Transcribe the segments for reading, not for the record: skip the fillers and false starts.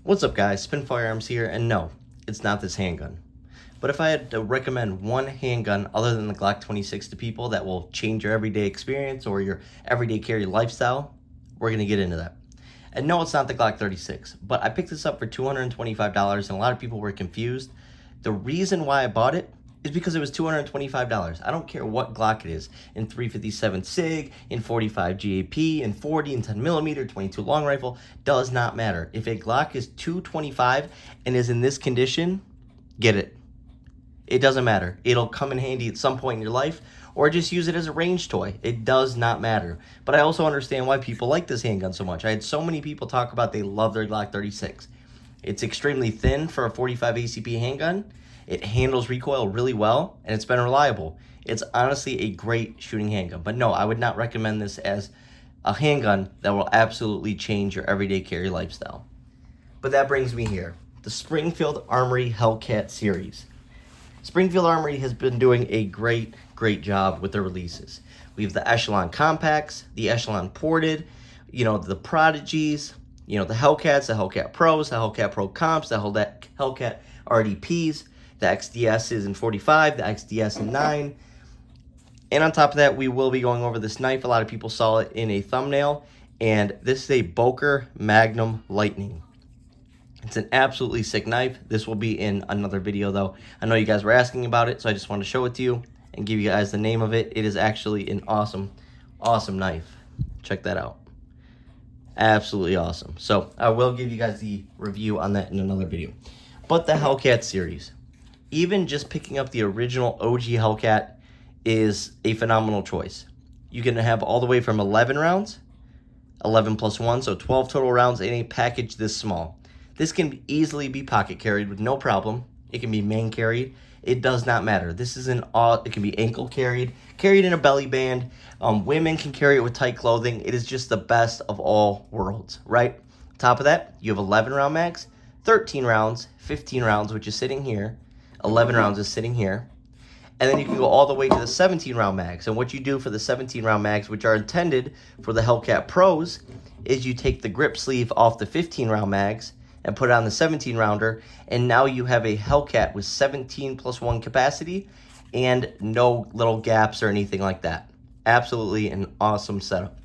What's up guys, Spin Firearms here, and no, it's not this handgun. But if I had to recommend one handgun other than the Glock 26 to people that will change your everyday experience or your everyday carry lifestyle, we're going to get into that. And no, it's not the Glock 36, but I picked this up for $225 and a lot of people were confused. The reason why I bought it is because it was $225. I don't care what Glock it is, in 357 SIG, in 45 GAP, in 40, in 10mm, 22 long rifle, does not matter. If a Glock is $225 and is in this condition, get it. It doesn't matter. It'll come in handy at some point in your life, or just use it as a range toy. It does not matter. But I also understand why people like this handgun so much. I had so many people talk about they love their Glock 36. It's extremely thin for a 45 ACP handgun. It handles recoil really well, and it's been reliable. It's honestly a great shooting handgun. But no, I would not recommend this as a handgun that will absolutely change your everyday carry lifestyle. But that brings me here. The Springfield Armory Hellcat series. Springfield Armory has been doing a great job with their releases. We have the Echelon Compacts, the Echelon Ported, the Prodigies, the Hellcats, the Hellcat Pros, the Hellcat Pro Comps, the Hellcat RDPs, the XDSs in 45, the XDS in 9. And on top of that, we will be going over this knife. A lot of people saw it in a thumbnail. And this is a Boker Magnum Lightning. It's an absolutely sick knife. This will be in another video, though. I know you guys were asking about it, so I just want to show it to you and give you guys the name of it. It is actually an awesome knife. Check that out. Absolutely awesome. So I will give you guys the review on that in another video. But the Hellcat series, even just picking up the original OG Hellcat is a phenomenal choice. You can have all the way from 11 rounds, 11 plus 1, so 12 total rounds in a package this small. This can easily be pocket carried with no problem. It can be main carried. It does not matter. This is it can be ankle carried in a belly band. Women can carry it with tight clothing. It is just the best of all worlds, right? Top of that, you have 11 round mags, 13 rounds, 15 rounds, which is sitting here. 11 rounds is sitting here. And then you can go all the way to the 17 round mags. And what you do for the 17 round mags, which are intended for the Hellcat Pros, is you take the grip sleeve off the 15 round mags and put it on the 17 rounder, and now you have a Hellcat with 17 plus 1 capacity and no little gaps or anything like that. Absolutely an awesome setup.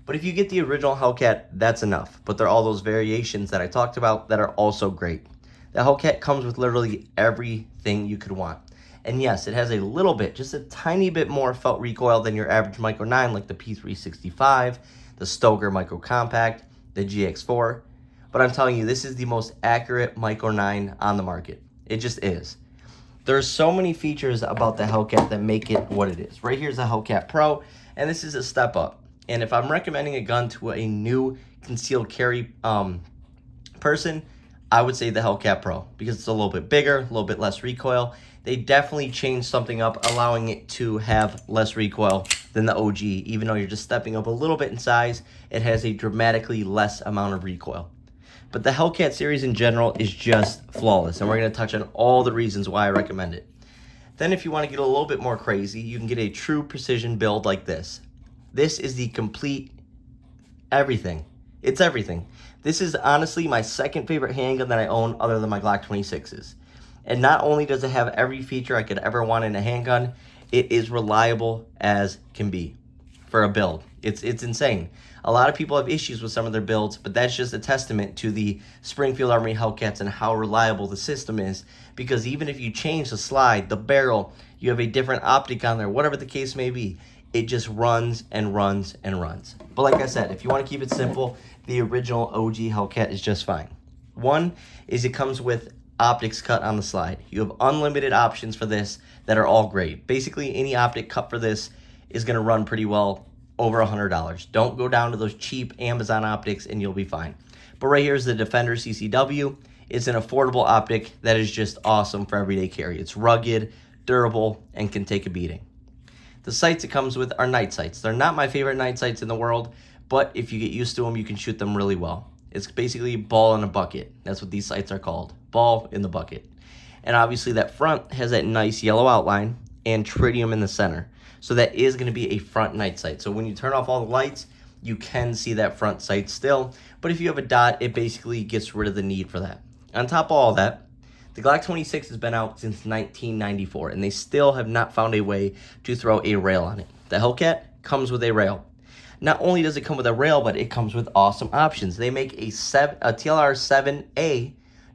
But if you get the original Hellcat, that's enough. But there are all those variations that I talked about that are also great. The Hellcat comes with literally everything you could want. And yes, it has a little bit, just a tiny bit more felt recoil than your average Micro 9, like the P365, the Stoker Micro Compact, the GX4. But I'm telling you, this is the most accurate Micro 9 on the market. It just is. There's so many features about the Hellcat that make it what it is. Right here's the Hellcat Pro, and this is a step up. And if I'm recommending a gun to a new concealed carry person, I would say the Hellcat Pro, because it's a little bit bigger, a little bit less recoil. They definitely changed something up, allowing it to have less recoil than the OG. Even though you're just stepping up a little bit in size, it has a dramatically less amount of recoil. But the Hellcat series in general is just flawless, and we're going to touch on all the reasons why I recommend it. Then if you want to get a little bit more crazy, you can get a true precision build like this. This is the complete everything. It's everything. This is honestly my second favorite handgun that I own other than my Glock 26s. And not only does it have every feature I could ever want in a handgun, it is reliable as can be for a build. It's insane. A lot of people have issues with some of their builds, but that's just a testament to the Springfield Armory Hellcats and how reliable the system is. Because even if you change the slide, the barrel, you have a different optic on there, whatever the case may be, it just runs and runs and runs. But like I said, if you want to keep it simple, the original OG Hellcat is just fine. One is it comes with optics cut on the slide. You have unlimited options for this that are all great. Basically, any optic cut for this is going to run pretty well over $100. Don't go down to those cheap Amazon optics and you'll be fine. But right here is the Defender CCW. It's an affordable optic that is just awesome for everyday carry. It's rugged, durable, and can take a beating. The sights it comes with are night sights. They're not my favorite night sights in the world, but if you get used to them, you can shoot them really well. It's basically ball in a bucket. That's what these sights are called. Ball in the bucket. And obviously that front has that nice yellow outline and tritium in the center. So that is going to be a front night sight. So when you turn off all the lights, you can see that front sight still. But if you have a dot, it basically gets rid of the need for that. On top of all that, the Glock 26 has been out since 1994, and they still have not found a way to throw a rail on it. The Hellcat comes with a rail. Not only does it come with a rail, but it comes with awesome options. They make a TLR 7A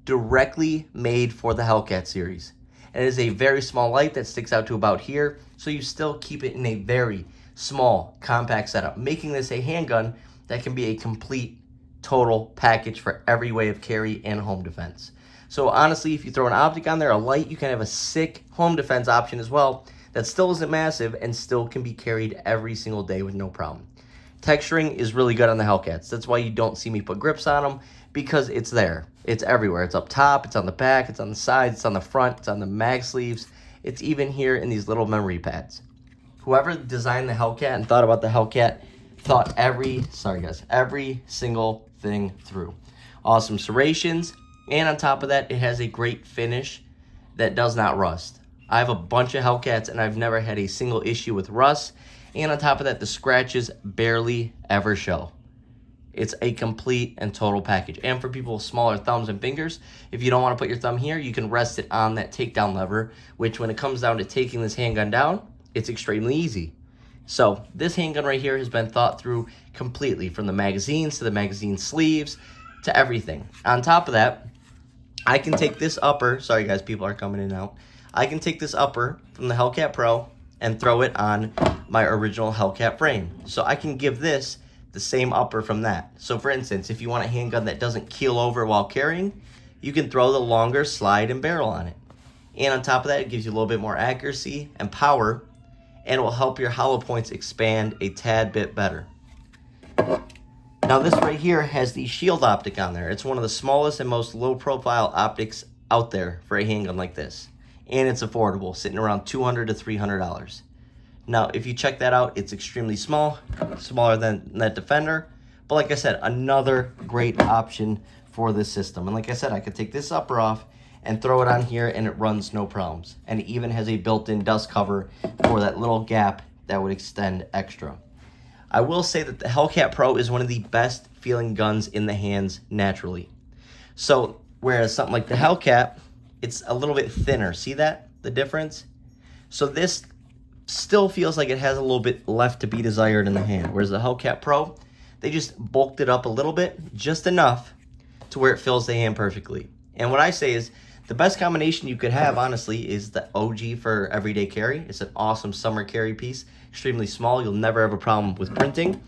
directly made for the Hellcat series. It is a very small light that sticks out to about here, so you still keep it in a very small, compact setup, making this a handgun that can be a complete, total package for every way of carry and home defense. So honestly, if you throw an optic on there, a light, you can have a sick home defense option as well that still isn't massive and still can be carried every single day with no problem. Texturing is really good on the Hellcats. That's why you don't see me put grips on them, because it's there. It's everywhere. It's up top, it's on the back, it's on the sides, it's on the front, it's on the mag sleeves. It's even here in these little memory pads. Whoever designed the Hellcat and thought about the Hellcat thought every single thing through. Awesome serrations, and on top of that, it has a great finish that does not rust. I have a bunch of Hellcats and I've never had a single issue with rust, and on top of that, the scratches barely ever show. It's a complete and total package. And for people with smaller thumbs and fingers, if you don't want to put your thumb here, you can rest it on that takedown lever, which when it comes down to taking this handgun down, it's extremely easy. So this handgun right here has been thought through completely, from the magazines to the magazine sleeves to everything. On top of that, I can take this upper, sorry guys, people are coming in and out. I can take this upper from the Hellcat Pro and throw it on my original Hellcat frame. So I can give this the same upper from that. So for instance, if you want a handgun that doesn't keel over while carrying, you can throw the longer slide and barrel on it. And on top of that, it gives you a little bit more accuracy and power, and it will help your hollow points expand a tad bit better. Now this right here has the shield optic on there. It's one of the smallest and most low profile optics out there for a handgun like this. And it's affordable, sitting around $200 to $300. Now, if you check that out, it's extremely small, smaller than that Defender. But like I said, another great option for this system. And like I said, I could take this upper off and throw it on here and it runs no problems. And it even has a built-in dust cover for that little gap that would extend extra. I will say that the Hellcat Pro is one of the best feeling guns in the hands naturally. So, whereas something like the Hellcat, it's a little bit thinner. See that? The difference? So this still feels like it has a little bit left to be desired in the hand. Whereas the Hellcat Pro, they just bulked it up a little bit, just enough to where it fills the hand perfectly. And what I say is, the best combination you could have, honestly, is the OG for everyday carry. It's an awesome summer carry piece. Extremely small. You'll never have a problem with printing.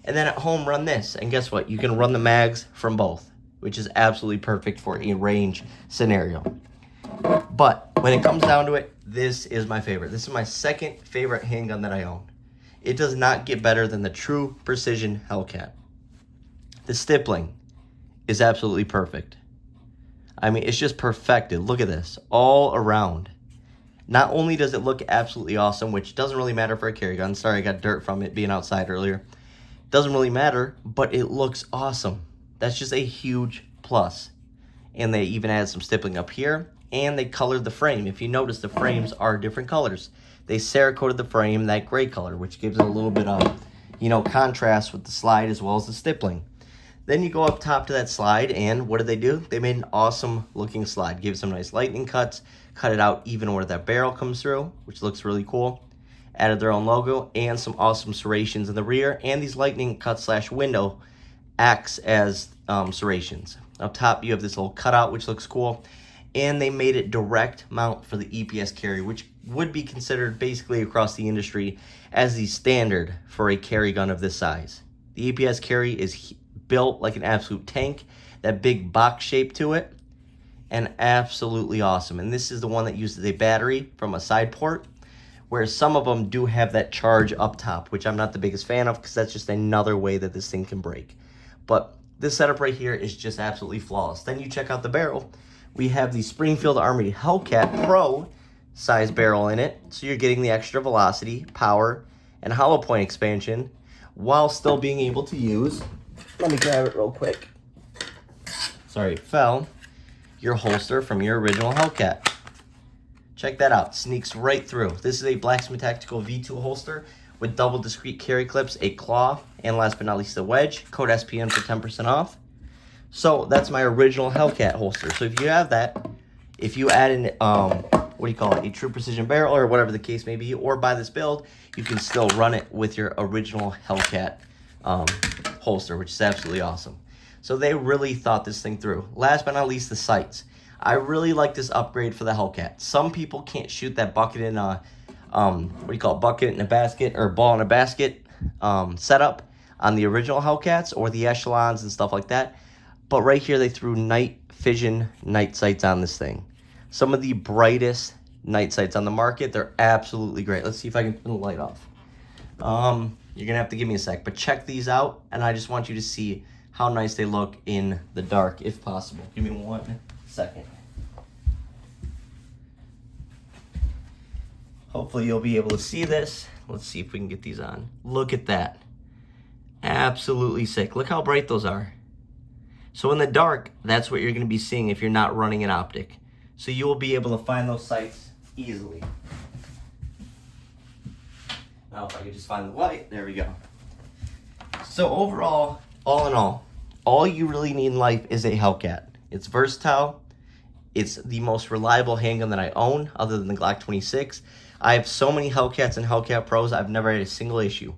And then at home, run this. And guess what? You can run the mags from both, which is absolutely perfect for a range scenario. But when it comes down to it, this is my favorite. This is my second favorite handgun that I own. It does not get better than the True Precision Hellcat. The stippling is absolutely perfect. I mean, it's just perfected. Look at this, all around. Not only does it look absolutely awesome, which doesn't really matter for a carry gun. Sorry, I got dirt from it being outside earlier. Doesn't really matter, but it looks awesome. That's just a huge plus. And they even added some stippling up here, and they colored the frame. If you notice, the frames are different colors. They Cerakoted the frame that gray color, which gives it a little bit of, contrast with the slide as well as the stippling. Then you go up top to that slide, and what did they do? They made an awesome looking slide. Gave some nice lightning cuts, cut it out even where that barrel comes through, which looks really cool. Added their own logo and some awesome serrations in the rear, and these lightning cuts / window acts as serrations. Up top, you have this little cutout, which looks cool. And they made it direct mount for the EPS carry, which would be considered basically across the industry as the standard for a carry gun of this size. The EPS carry is built like an absolute tank, that big box shape to it, and absolutely awesome. And this is the one that uses a battery from a side port, whereas some of them do have that charge up top, which I'm not the biggest fan of because that's just another way that this thing can break. But this setup right here is just absolutely flawless. Then you check out the barrel. We have the Springfield Armory Hellcat Pro size barrel in it, so you're getting the extra velocity, power, and hollow point expansion while still being able to use, let me grab it real quick, sorry, it fell, your holster from your original Hellcat. Check that out, sneaks right through. This is a Blacksmith Tactical V2 holster, with double discrete carry clips, a claw, and last but not least a wedge. Code SPN for 10% off. So that's my original Hellcat holster. So if you have that, if you add in, what do you call it, a true precision barrel or whatever the case may be, or buy this build, you can still run it with your original Hellcat holster, which is absolutely awesome. So they really thought this thing through. Last but not least, the sights. I really like this upgrade for the Hellcat. Some people can't shoot that bucket in a, what do you call it, bucket in a basket or ball in a basket setup on the original Hellcats or the Echelons and stuff like that. But right here, they threw night vision night sights on this thing. Some of the brightest night sights on the market. They're absolutely great. Let's see if I can turn the light off. You're gonna have to give me a sec, but check these out, and I just want you to see how nice they look in the dark, if possible. Give me 1 second. Hopefully you'll be able to see this. Let's see if we can get these on. Look at that. Absolutely sick. Look how bright those are. So in the dark, that's what you're gonna be seeing if you're not running an optic. So you will be able to find those sights easily. Now if I could just find the light, there we go. So overall, all in all you really need in life is a Hellcat. It's versatile. It's the most reliable handgun that I own, other than the Glock 26. I have so many Hellcats and Hellcat Pros, I've never had a single issue.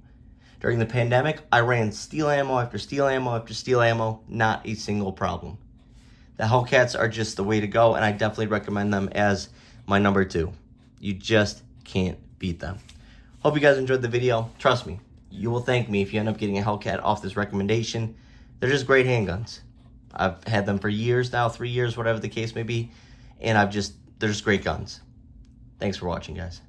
During the pandemic, I ran steel ammo after steel ammo after steel ammo, not a single problem. The Hellcats are just the way to go, and I definitely recommend them as my number 2. You just can't beat them. Hope you guys enjoyed the video. Trust me, you will thank me if you end up getting a Hellcat off this recommendation. They're just great handguns. I've had them for years now, 3 years, whatever the case may be, and they're just great guns. Thanks for watching, guys.